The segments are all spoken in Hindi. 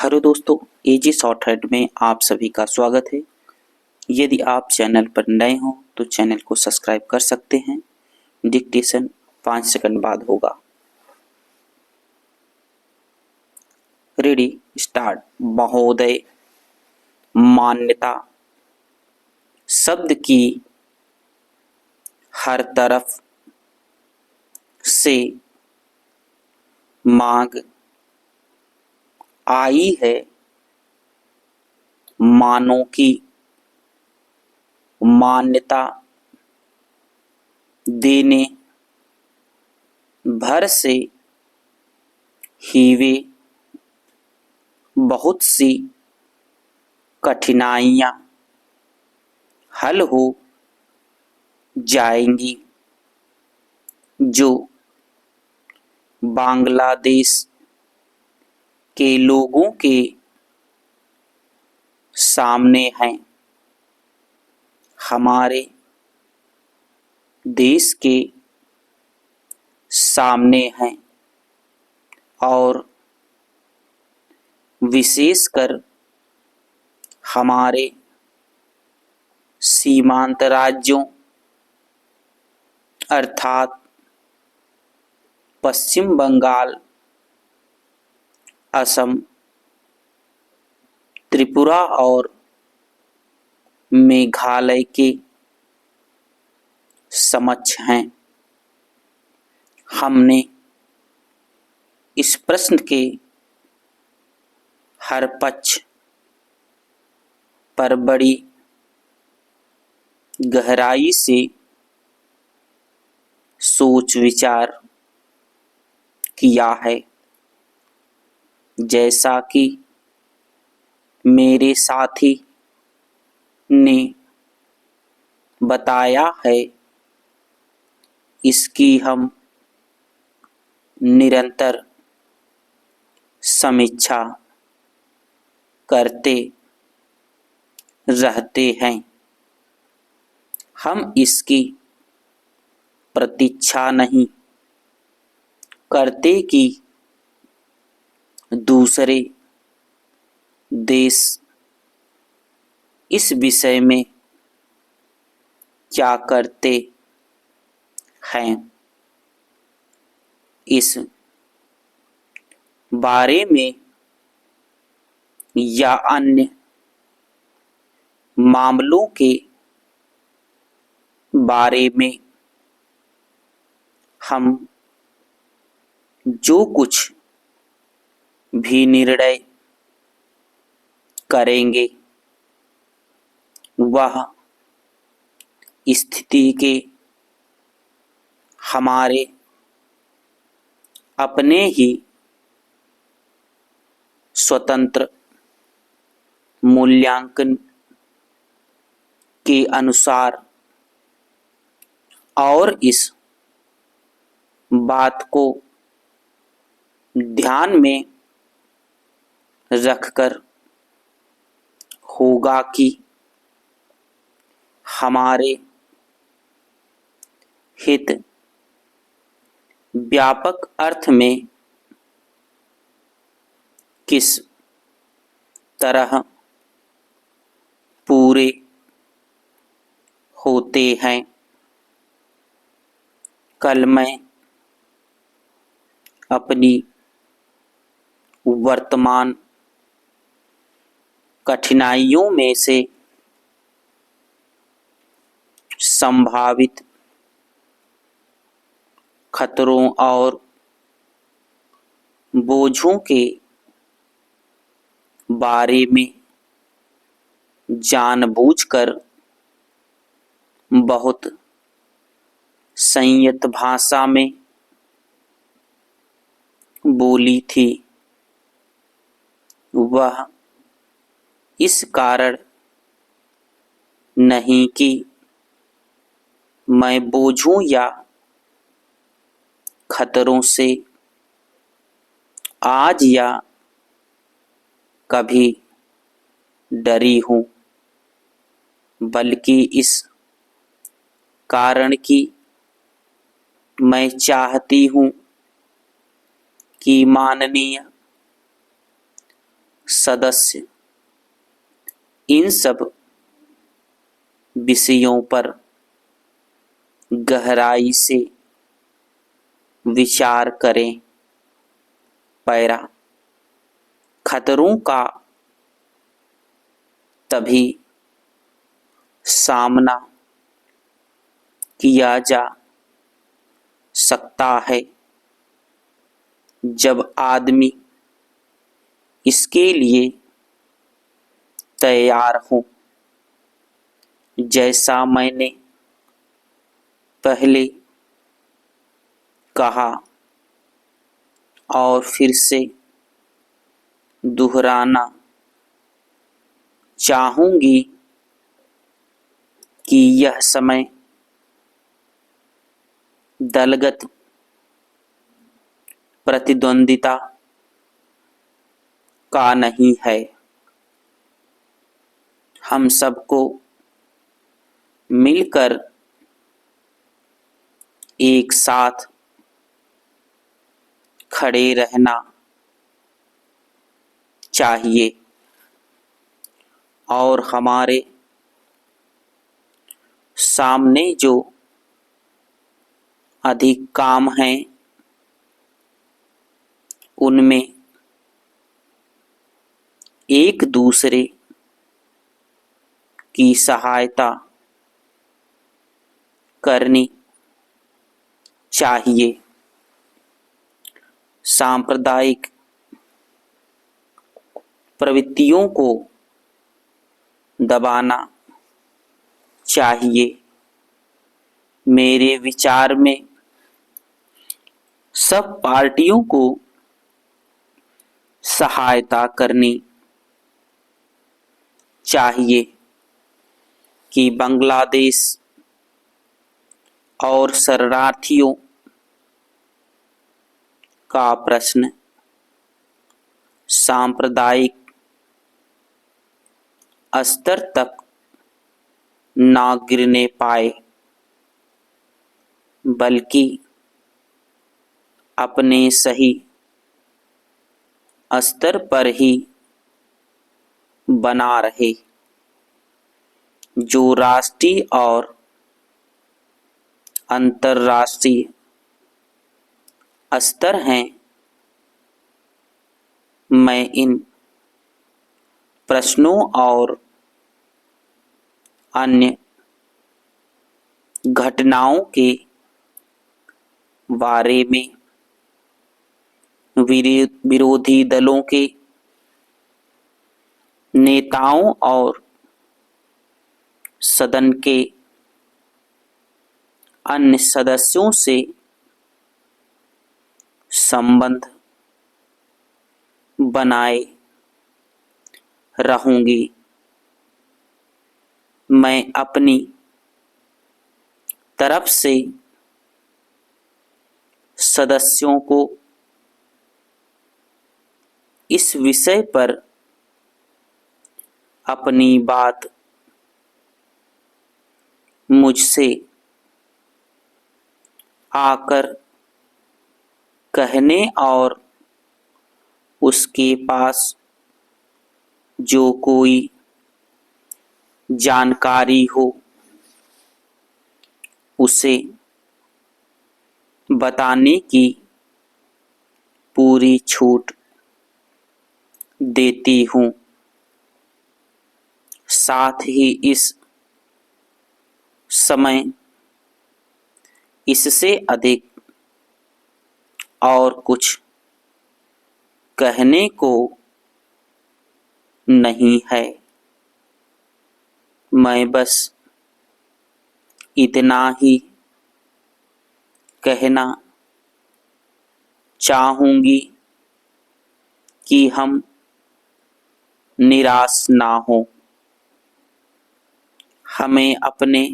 हेलो दोस्तों, एजी शॉर्ट हेड में आप सभी का स्वागत है। यदि आप चैनल पर नए हो तो चैनल को सब्सक्राइब कर सकते हैं। डिक्टेशन 5 सेकंड बाद होगा। Ready start. महोदय, मान्यता शब्द की हर तरफ से मांग आई है। मानों की मान्यता देने भर से ही वे बहुत सी कठिनाइयाँ हल हो जाएंगी जो बांग्लादेश के लोगों के सामने हैं। हमारे देश के सामने हैं और विशेषकर हमारे सीमांत राज्यों अर्थात पश्चिम बंगाल, असम, त्रिपुरा और मेघालय के समक्ष हैं। हमने इस प्रश्न के हर पक्ष पर बड़ी गहराई से सोच विचार किया है। जैसा कि मेरे साथी ने बताया है, इसकी हम निरंतर समीक्षा करते रहते हैं। हम इसकी प्रतीक्षा नहीं करते कि दूसरे देश इस विषय में क्या करते हैं। इस बारे में या अन्य मामलों के बारे में हम जो कुछ भी निर्णय करेंगे वह स्थिति के हमारे अपने ही स्वतंत्र मूल्यांकन के अनुसार और इस बात को ध्यान में रखकर होगा कि हमारे हित व्यापक अर्थ में किस तरह पूरे होते हैं। कल मैं अपनी वर्तमान कठिनाइयों में से संभावित खतरों और बोझों के बारे में जानबूझकर बहुत संयत भाषा में बोली थी। वह इस कारण नहीं कि मैं बोझों या खतरों से आज या कभी डरी हूँ, बल्कि इस कारण कि मैं चाहती हूँ कि माननीय सदस्य इन सब विषयों पर गहराई से विचार करें। पैरा, खतरों का तभी सामना किया जा सकता है जब आदमी इसके लिए तैयार हो। जैसा मैंने पहले कहा और फिर से दोहराना चाहूंगी कि यह समय दलगत प्रतिद्वंदिता का नहीं है। हम सबको मिलकर एक साथ खड़े रहना चाहिए और हमारे सामने जो अधिक काम हैं उनमें एक दूसरे की सहायता करनी चाहिए। सांप्रदायिक प्रवृत्तियों को दबाना चाहिए। मेरे विचार में सब पार्टियों को सहायता करनी चाहिए कि बांग्लादेश और शरणार्थियों का प्रश्न सांप्रदायिक स्तर तक ना गिरने पाए, बल्कि अपने सही स्तर पर ही बना रहे। जो राष्ट्रीय और अंतर्राष्ट्रीय स्तर हैं, मैं इन प्रश्नों और अन्य घटनाओं के बारे में विरोधी दलों के नेताओं और सदन के अन्य सदस्यों से संबंध बनाए रहूंगी। मैं अपनी तरफ से सदस्यों को इस विषय पर अपनी बात मुझसे आकर कहने और उसके पास जो कोई जानकारी हो उसे बताने की पूरी छूट देती हूँ। साथ ही इस समय इससे अधिक और कुछ कहने को नहीं है। मैं बस इतना ही कहना चाहूंगी कि हम निराश ना हो। हमें अपने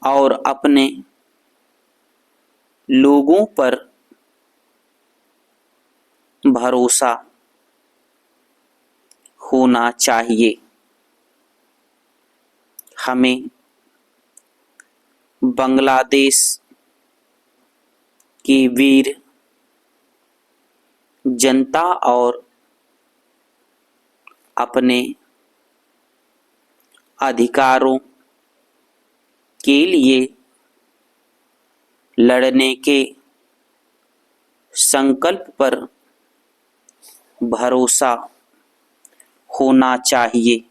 और अपने लोगों पर भरोसा होना चाहिए। हमें बांग्लादेश की वीर जनता और अपने अधिकारों के लिए लड़ने के संकल्प पर भरोसा होना चाहिए।